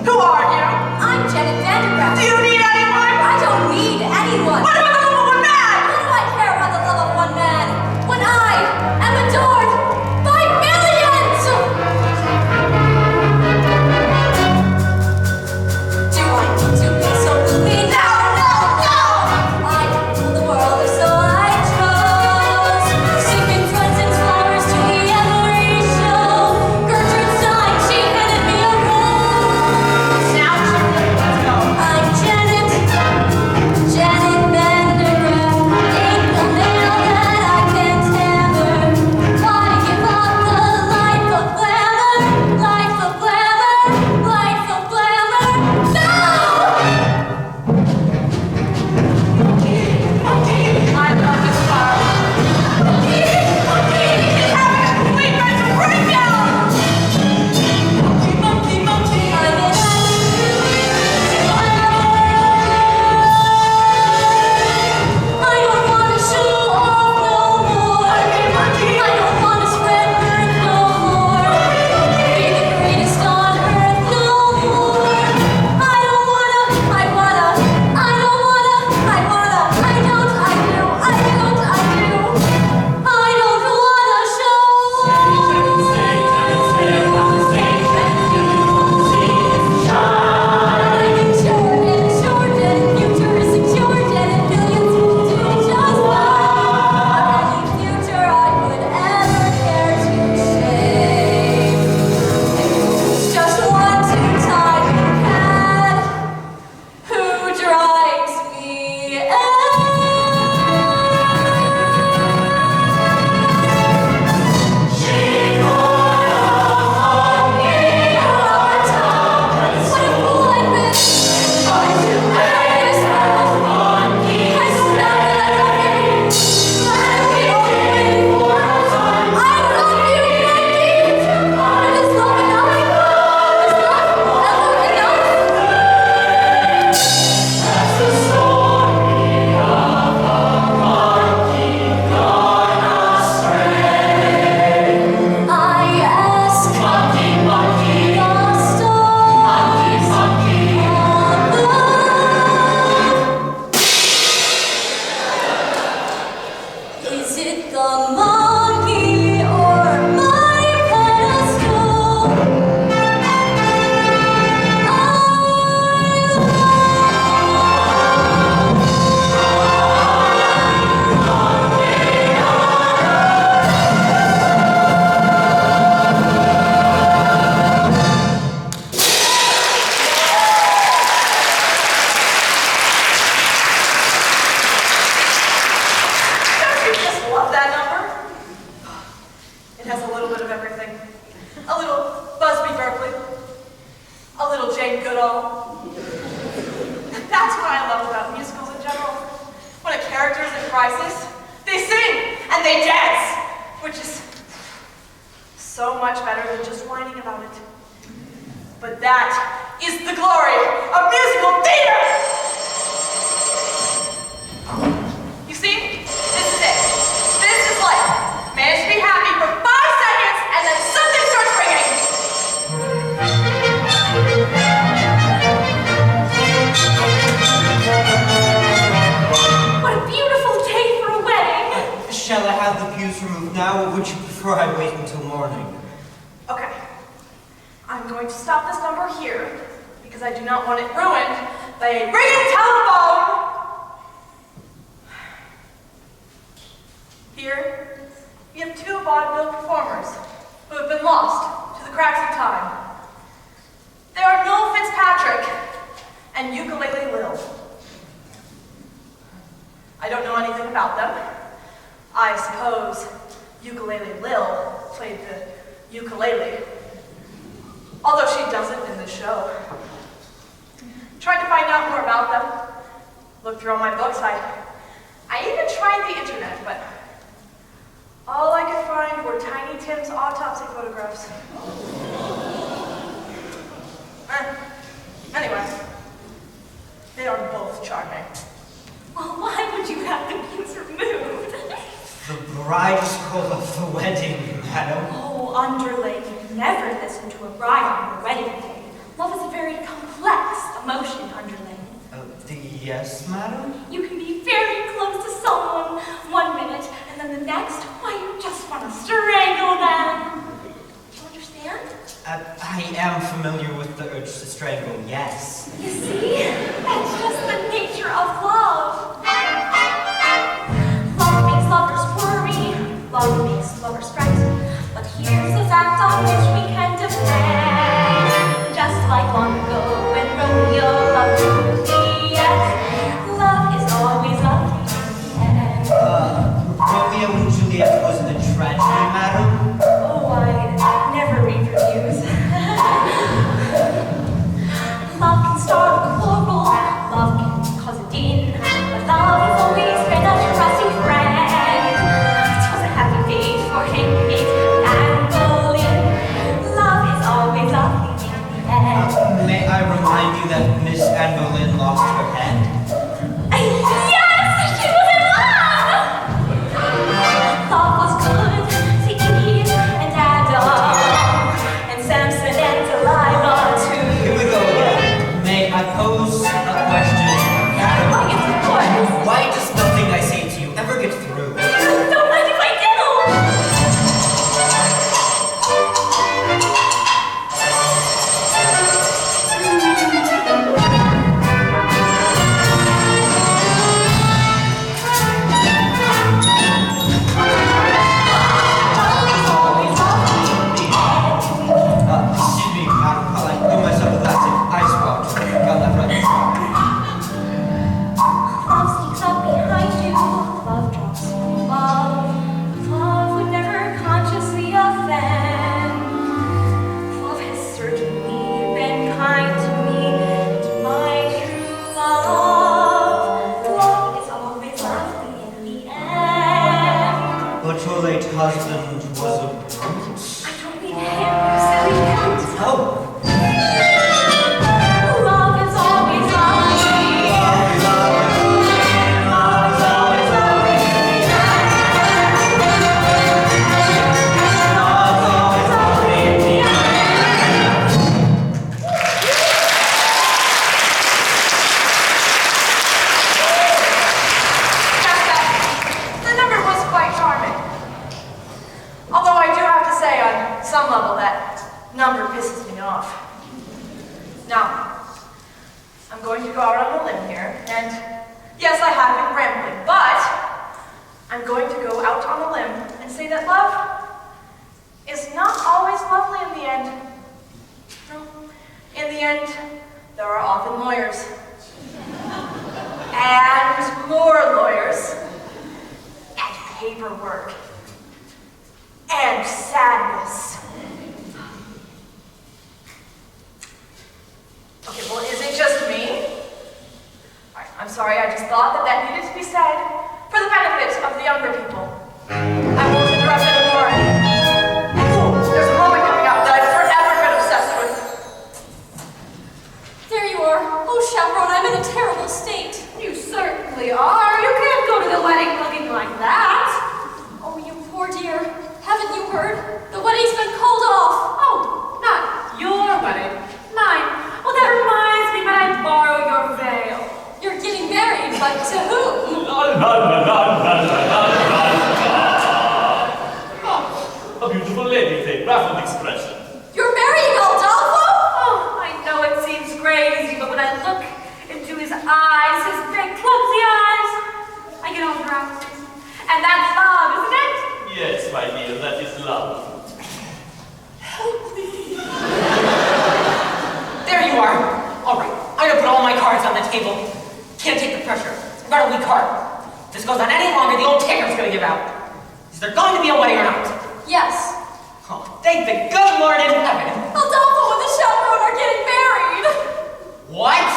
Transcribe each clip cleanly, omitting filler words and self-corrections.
Who are you? I'm Janet Vandergraft. Do you need anyone? I don't need anyone. What about the love of one man? What do I care about the love of one man when I am adored by millions? Do I need to be so gloomy? No, no, no! I can rule the world if so I chose. Singing friends and flowers to every show. Gertrude Stein, she handed me a rose. Now, let's go. I'm Janet Vandergraft. Ain't no nail that I can't hammer. Why give up the life of glamour? Life of glamour, life of glamour. No! I love this part. It's having a complete mental breakdown. Monkey, monkey. I'm in I don't want to show off no more. I don't want to spread mirth no more. Be the greatest on earth no more. I don't wanna, I wanna, I don't wanna, I wanna, I don't, I do, I don't, I do. I don't wanna show I'm insured and assured and future is secured and millions will do just fine. Any future I would ever care to shape. It's just one too tiny cat who drives me I ask the stars above. Is it the monkey or my pedestal? Don't you just love that number? It has a little bit of everything. A little Busby Berkeley. A little Jane Goodall. That's what I love about musicals in general. When a character is in crisis, they sing and they dance, which is so much better than just whining about it. But that is the glory of musical theater! You see? This is it. This is life. Manage to be happy for 5 seconds and then something starts ringing. What a beautiful day for a wedding. Shall I have the pews removed now, or would you prefer I wait until morning? Okay. I'm going to stop this number here because I do not want it ruined by a ringing telephone. Here, we have 2 vaudeville performers who have been lost to the cracks of time. They are Noel Fitzpatrick and Ukulele Lil. I don't know anything about them. I suppose Ukulele Lil played the ukulele, although she doesn't in the show. Tried to find out more about them. Looked through all my books. I even tried the internet, but all I could find were Tiny Tim's autopsy photographs. Anyway, they are both charming. Well, why would you have the pews removed? The bride is called off the wedding, madam. Oh, underlay, you never listen to a bride on her wedding day. Love is a very motion underlay. Yes, madam? You can be very close to someone 1 minute, and then the next, why, you just want to strangle them. Do you understand? I am familiar with the urge to strangle, yes. You see? That's just the nature of love. Love makes lovers worry, love makes lovers fret. But here's this act on which we can depend. Just like long ago when Romeo loved Juliet, love is always lovely in the end. Romeo and Juliet was a tragedy, madam? Oh, I never read reviews. Love can start a quarrel, love can cause a din, but love has always been a trusty friend. It was a happy fate for Henry and Boleyn. Love is always lovely in the end. May I remind you that Miss Anne Boleyn lost her head? Yes, she was in love! Love was good to Eve and Adam, and Samson and Delilah too. Here we go again. May I pose a question? Madam, Why, yes, of course. why does nothing I say to you ever get through? Don't mind if I do. Excuse me, madam, while I do myself a glass of ice water. Got that right. Love sneaks up behind you. Love drops you love. Love would never consciously offend. Love has certainly been kind to me, to my true love. Love is always lovely in the end. But your late husband was a brute. I don't mean him, you silly cat. Oh, Love is always lovely. Love is always lovely. The number was quite charming. Although I do have to say, on some level, that number pisses me off. Now, I'm going to go out on a limb here, and yes, I have been rambling, but I'm going to go out on a limb and say that love is not always lovely in the end. No, in the end, there are often lawyers. And more lawyers. And paperwork. And sadness. Okay, well, is it just me? Alright, I'm sorry, I just thought that needed to be said for the benefit of the younger people. I won't interrupt anymore. Oh, there's a moment coming up that I've forever been obsessed with. There you are. Oh, chaperone, I'm in a terrible state. You certainly are. You can't go to the wedding looking like that. Oh, you poor dear. Haven't you heard? The wedding's been called off. Oh, not your wedding. Mine. Well, that reminds me, but I borrow your veil. You're getting married, but to whom? A beautiful lady with a baffled expression. You're marrying Aldolfo? Oh, I know it seems crazy, but when I look into his eyes, his big, clumsy eyes, I get all drowsy. And that's love, isn't it? Yes, my dear, that is love. There you are. All right, I'm gonna put all my cards on the table. Can't take the pressure. I've got a weak heart. If this goes on any longer, the old ticker's gonna give out. Is there going to be a wedding or not? Yes. Oh, thank the good Lord in heaven. Aldolfo and the chaperone are getting married. What?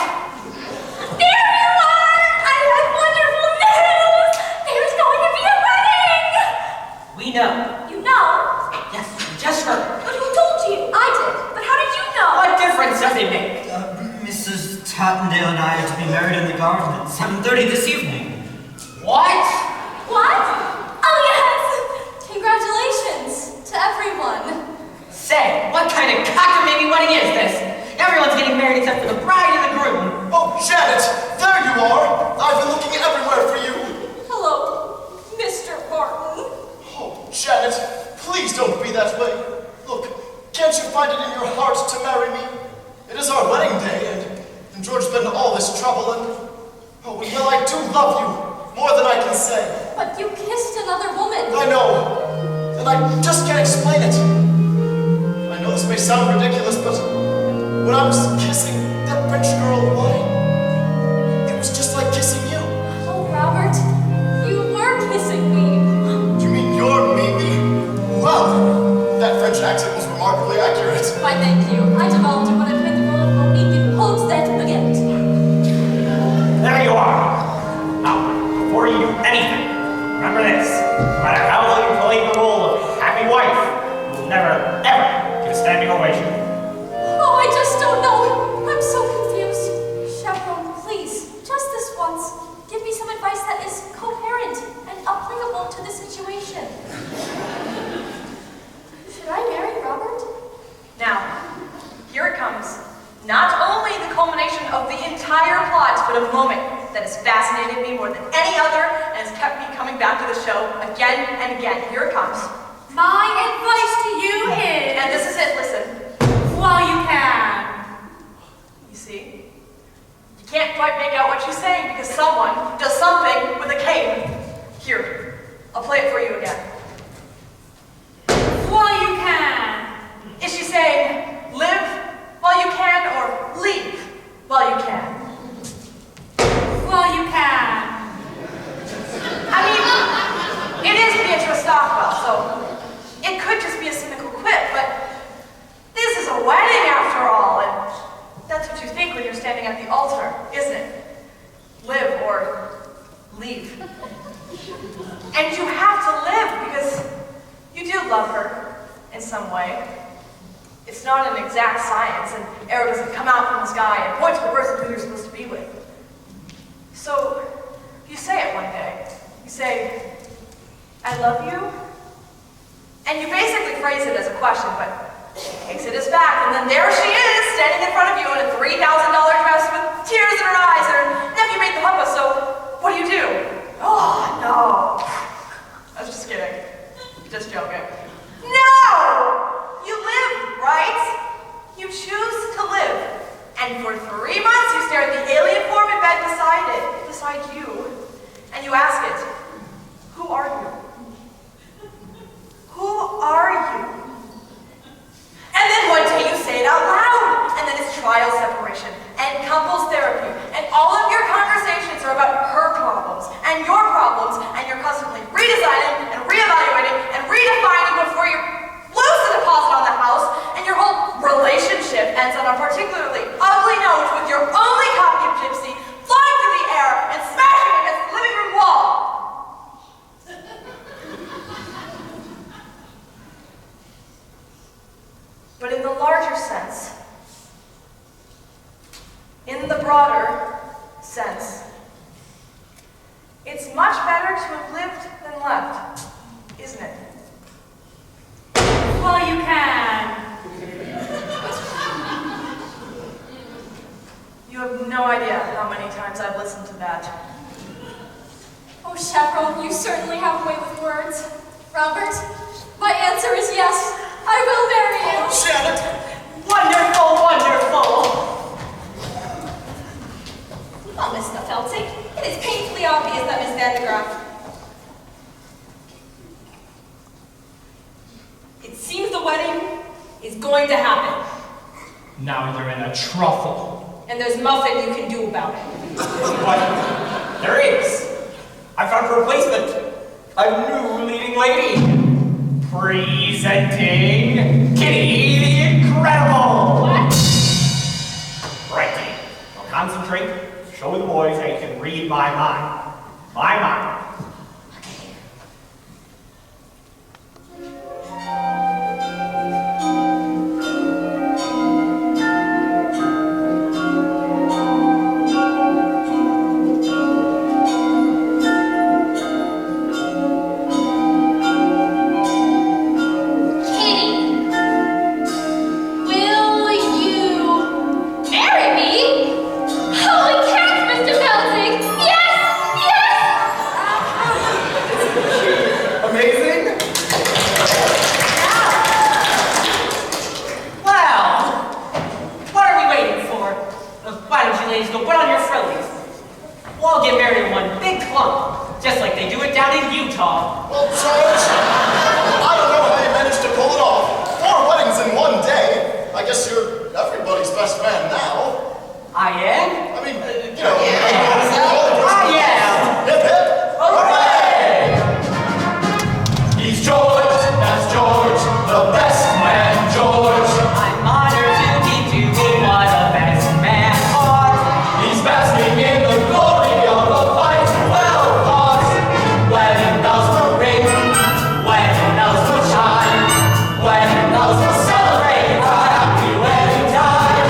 There you are! I have wonderful news! There's going to be a wedding! We know. You know? Yes, we just heard. But who told you? I did. But how did you know? What difference does it make? Mrs. Tattendale and I are to be married in the garden at 7:30 this evening. What? What? Oh, yes! Congratulations to everyone. Say, what kind of cockamamie wedding is this? Everyone's getting married except for the bride and the groom. this trouble and... Oh, well, I do love you, more than I can say. But you kissed another woman. I know, and I just can't explain it. I know this may sound ridiculous, but when I was kissing that French girl, why, it was just like kissing you. Oh, Robert, you were kissing me. You mean you're me? Well, that French accent was remarkably accurate. Why, thank you. I developed it when I played the role of Monique in Holds That Baguette. There you are. Now, before you do anything, remember this. No matter how well you play the role of happy wife, you will never, ever get a standing ovation. Oh, I just don't know. I'm so confused. Chaperone, please, just this once, give me some advice that is coherent and applicable to the situation. Should I marry Robert? Now, here it comes. Not only the culmination of the entire plot, but a moment that has fascinated me more than any other and has kept me coming back to the show again and again. Here it comes. My advice to you is... And this is it, listen. While you can. You see? You can't quite make out what she's saying because someone does something with a cane. Here, I'll play it for you again. While you can. Is she saying, live while you can or leave while you can? While you can. I mean, it is Beatrice Stockwell, so it could just be a cynical quip, but this is a wedding after all, and that's what you think when you're standing at the altar, isn't it? Live or leave. And you have to live because you do love her in some way. It's not an exact science, and arrow doesn't come out from the sky and point to the person who you're supposed to be with. So, you say it one day. You say, I love you? And you basically phrase it as a question, but she takes it as fact, and then there she is, standing in front of you in a $3,000 dress with tears in her eyes, and her nephew made the huppah, so what do? Oh, no. I was just kidding. Just joking. No! You live, right? You choose to live. And for 3 months you stare at the alien form in bed beside you, and you ask it, who are you? Who are you? And then one day you say it out loud, and then it's trial separation, and couples therapy, and all of your conversations are about her problems, and your problems, and you're constantly redesigning, and reevaluating, and redefining before you lose the deposit on the house, and your whole relationship ends on a particularly ugly note with your only copy of Gypsy flying through the air and smashing against the living room wall. But in the larger sense, in the broader sense, it's much better to have lived than left, isn't it? While you can. You have no idea how many times I've listened to that. Oh, Chaperone, you certainly have a way with words. Robert, my answer is yes. I will marry you. Oh, Janet! Wonderful, wonderful. Well, Mr. Felting, it is painfully obvious that Miss Vandegraff... It seems the wedding is going to happen. Now you're in a truffle. And there's nothing you can do about it. But there is. I found a replacement. A new leading lady. Presenting Kitty the Incredible. What? Righty. Now concentrate. Show the boys how you can read my mind. My mind. Holy cats, Mr. Felting! Yes! Yes! don't you ladies go put on your frillies? We'll all get married in one big clump, just like they do it down in Utah. Well, George, I don't know how you managed to pull it off. 4 weddings in one day. I guess you're everybody's best man now. I am? I mean, you know, I am. Hip hip. Hooray! He's George, that's George, the best man, George. I'm honored to be doing what a best man ought. He's basking in the glory of a fight well fought. Wedding bells will ring, wedding bells will chime, wedding bells will celebrate a happy wedding time.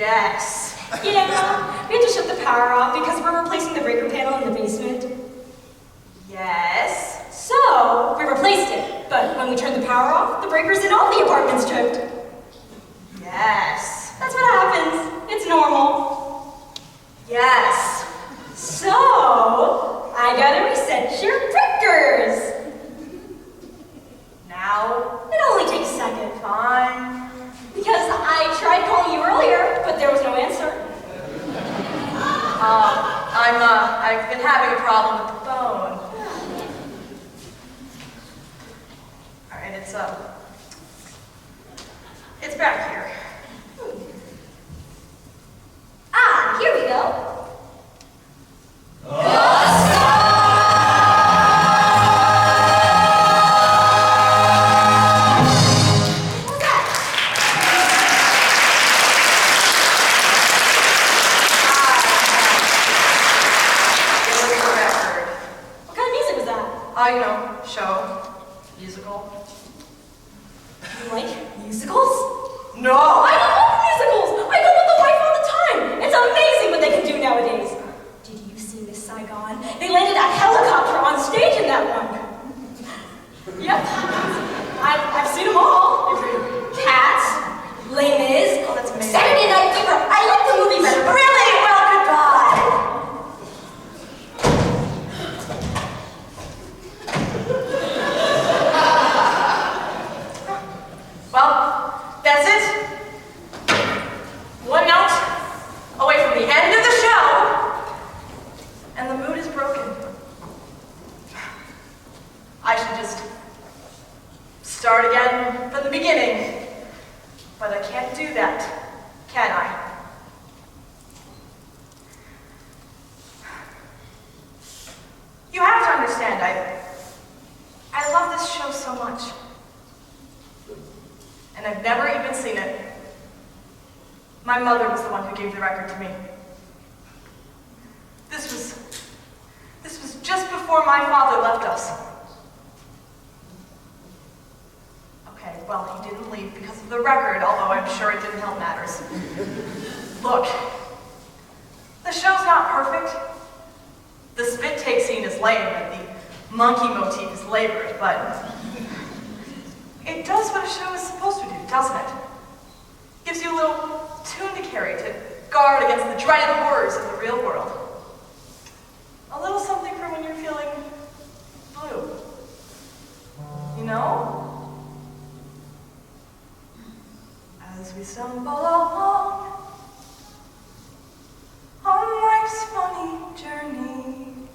Yes. Yeah, we had to shut the power off because we're replacing the breaker panel in the basement. Yes. So, we replaced it, but when we turned the power off, the breakers in all the apartments tripped. Yes. That's what happens. It's normal. Yes. So, I gotta reset your breakers. Now? It only takes a second. Fine. Because I tried calling you earlier, but there was no answer. I've been having a problem with the phone. All right, it's back here. Ah, here we go. You know, show, musical. You like musicals? No! I love musicals! I go with the wife all the time! It's amazing what they can do nowadays! Did you see Miss Saigon? They landed a helicopter on stage in that one! Yep. I've seen them all. Cats, Les Mis, Oh, that's amazing. Saturday Night Fever. I like the movie better. Really? Well, goodbye! Well, that's it. One note away from the end of the show, and the mood is broken. I should just start again from the beginning, but I can't do that, can I? You have to understand, I love this show so much. And I've never even seen it. My mother was the one who gave the record to me. This was just before my father left us. Okay, well, he didn't leave because of the record, although I'm sure it didn't help matters. Look, the show's not perfect. The spit take scene is lame and the monkey motif is labored, but it does what a show is supposed to do, doesn't it? Gives you a little tune to carry to guard against the dreaded horrors of the real world. A little something for when you're feeling blue. You know? As we stumble along on life's funny journey,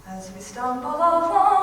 as we stumble along